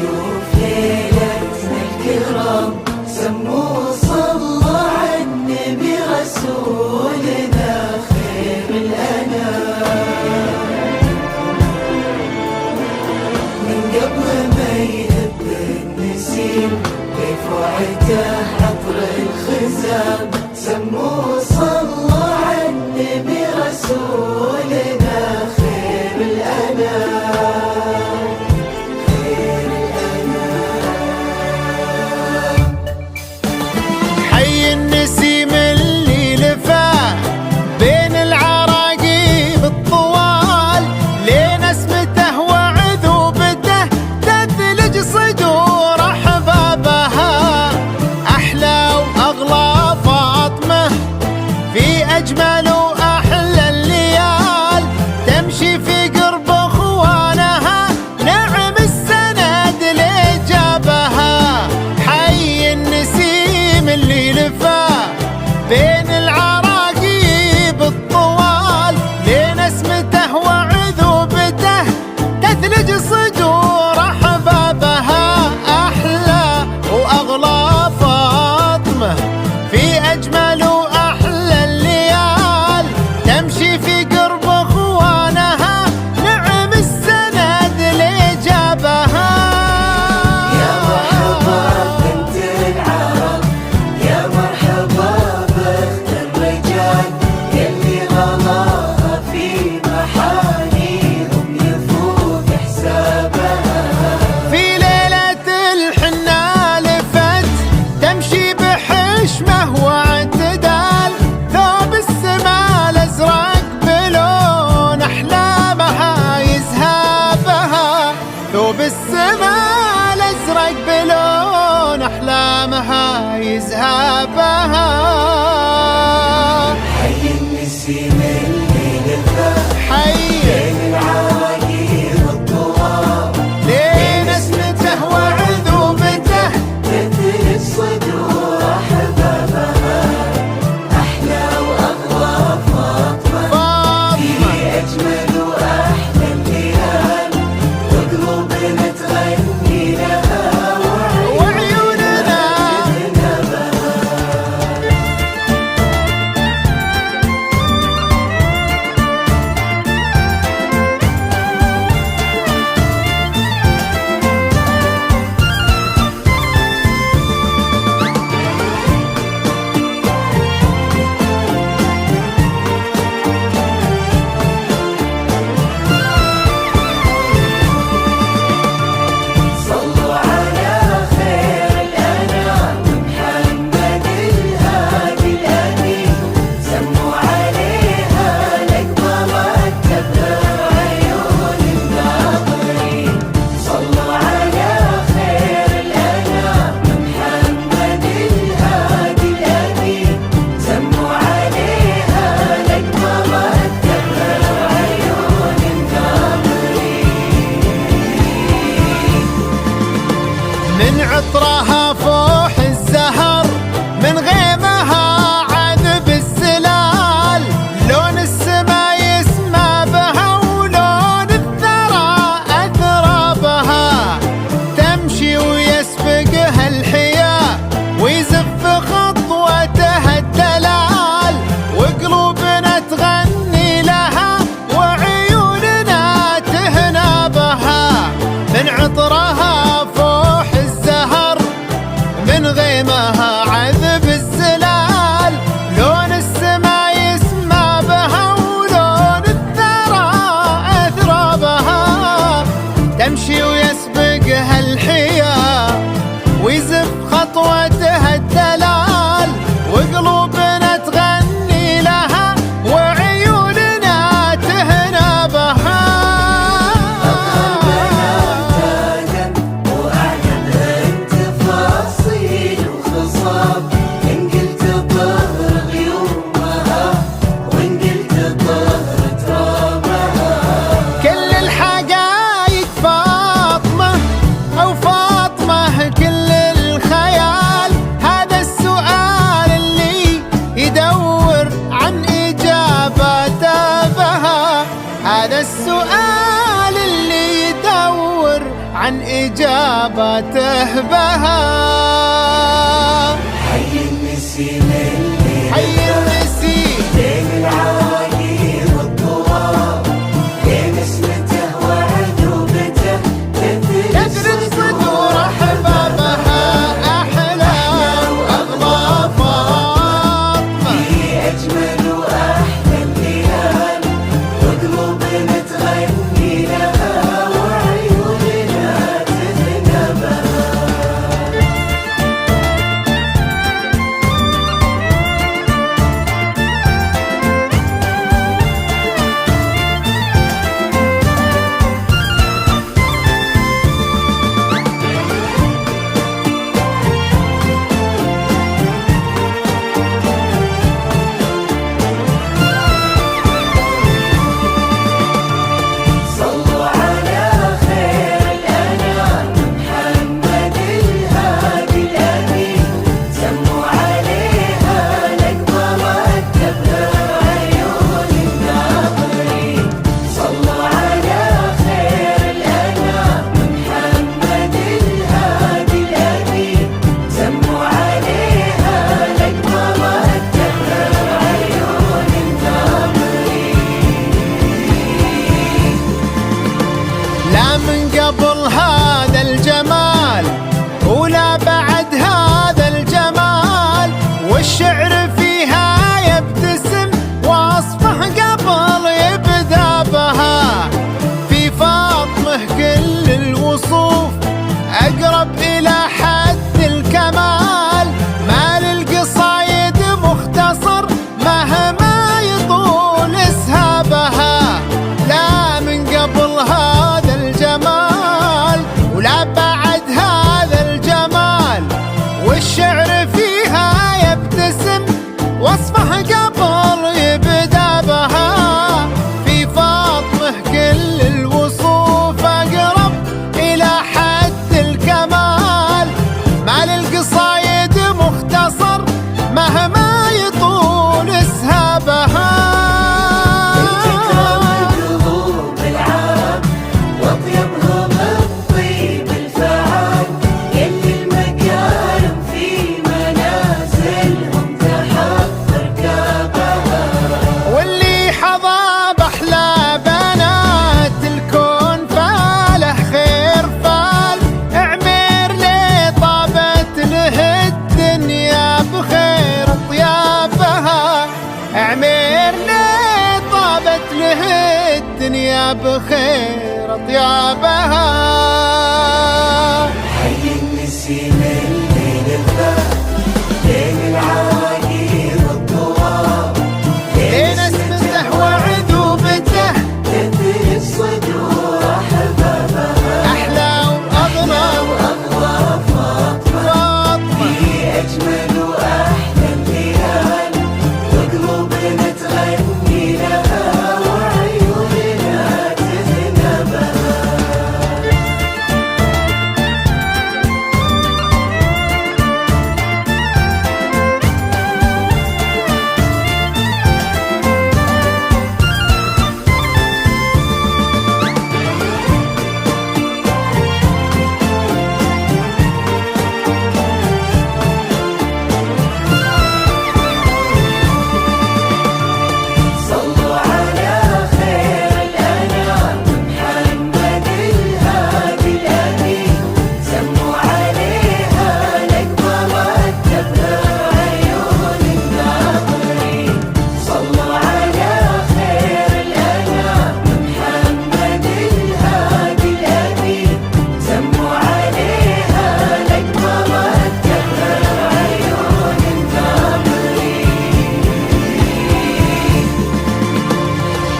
ضيوف ليلتنا الكرام سموا صلى على النبي رسولنا خير الأنام. من قبل ما يهب النسيم رفعته عطر الخزام سموا صلى على النبي رسولنا خير الأنام. خير الأنام. حي النسيم اللي لفاه بين العراقيب الطوال لين اسمته وعذوبته تثلج صدور احبابها. احلى واغلى فاطمه في اجمل واحلى الليال تمشي في قرب اخوانها نعم السند اللي جابها. حي النسيم اللي لفاه بين العراقيب الطوال لين اسمته وعذوبته تثلج صدور احبابها. احلى واغلى فاطمه في اجمل واحلى الليال تمشي في قرب اخوانها نعم السند اللي جابها. يا مرحبا بنت العرب يا مرحبا بخت الرجال يلي غلاها في محانيهم يفوق حسابها. في ليلة الحنة لفت تمشي بحشمة واعتدال ثوب السما الازرق بلون احلامها يزهابها. ثوب السما الازرق بلون احلامها يزهابها. حي النسيم اللي لفاه حي بين العراقيب الطوال لين اسمته وعذوبته تثلج صدور أحبابها. أحلى وأغلى فاطمة في فاطمة أجمل وأحلى الليال وقلوبنا تغني لها وعيوننا وعيوننا صلوا على خير الأنام محمد الهادي الأمين سموا عليها الأكبر الكبر عيون الناظرين. صلوا على خير الأنام محمد الهادي الأمين سموا عليها الأكبر الكبر عيون الناظرين. من عطرها فوح الزهر من غيمها عذب السلال لون السما يسمى بها ولون الثرى أثرابها. تمشي ويسبقها الحياء ويزف خطوتها الدلال وقلوبنا تغني لها وعيوننا تهنى بها. من عطرها فوح الزهر إجاباته بها. حي النسيم اللي حي النسيم بين العواقير والطواب، بين اسمته وعذوبته تدرج صدور أحبابها أحلى وأغلى فاطمة. في أجمل وأحلى الليال، وقلوبنا تغني لها وعيوننا تهنى بها. صلوا على خير الأنام محمد الهادي الأمين، سموا عليها لقمة رتبها عيون الناظرين. صلوا على خير الأنام محمد الهادي الأمين، سموا عليها لقمة رتبها عيون الناظرين. لا من قبل هذا الجمال ولا بعد هذا الجمال، والشعر فيها يبتسم وصفه قبل يبدأ بها. في فاطمة كل الوصوف أقرب إلى حد الكمال، ما للقصايد مختصر مهما يطول اسهابها. لا من قبل هذا الجمال ولا بعد هذا الجمال، والشعر فيها يبتسم وصفه قبل يبدأ بها. في فاطمة كل الوصوف أقرب إلى حد الكمال، ما للقصايد مختصر مهما يطول اسهابها. تكرم قلوب العام واطيبهم الطيب الفعال، يلي المكارم في منازلهم تحضر كابها. واللي حظى بأحلى بنات الكون فاله خير فال، اعمر لي طابت له الدنيا بخير طيابها. اعمر لي طابت له الدنيا بخير طيابها. حي النسيم اللي لفه بين العواقير والطواب، بين اسمته وعذوبته تدرج صدور أحبابها. أحلى وأغلى وأغلى فاطمة فاطمة. في أجمل وأحلى الليال، وقلوبنا تغني لها وعيوننا تهنى بها. صلوا على خير الأنام محمد الهادي الأمين، سموا عليها لقمة رتبها عيون الناظرين. صلوا على خير الأنام محمد الهادي الأمين، سموا عليها لقمة رتبها عيون الناظرين.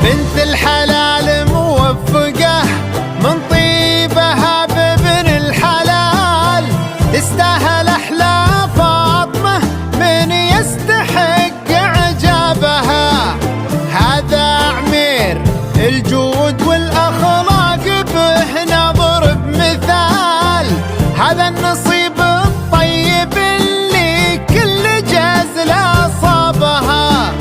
بنت الحلال موفقة من طيبها بابن الحلال، تستاهل أحلى فاطمة من يستحق إعجابها. هذا عمير الجود والأخلاق به نضرب مثال، هذا النصيب الطيب اللي كل جزل أصابها.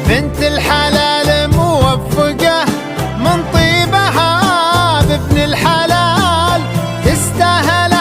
بنت الحلال موفقة من طيبها بابن الحلال، تستاهل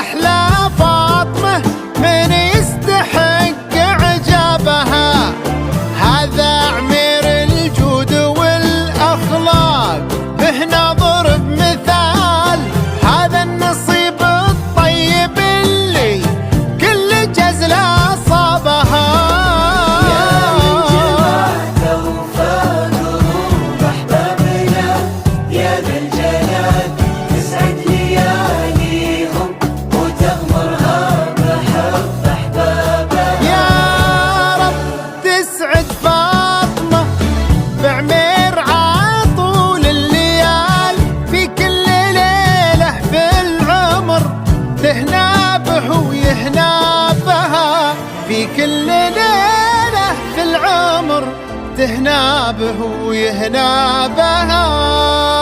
تهنا به ويهنا بها.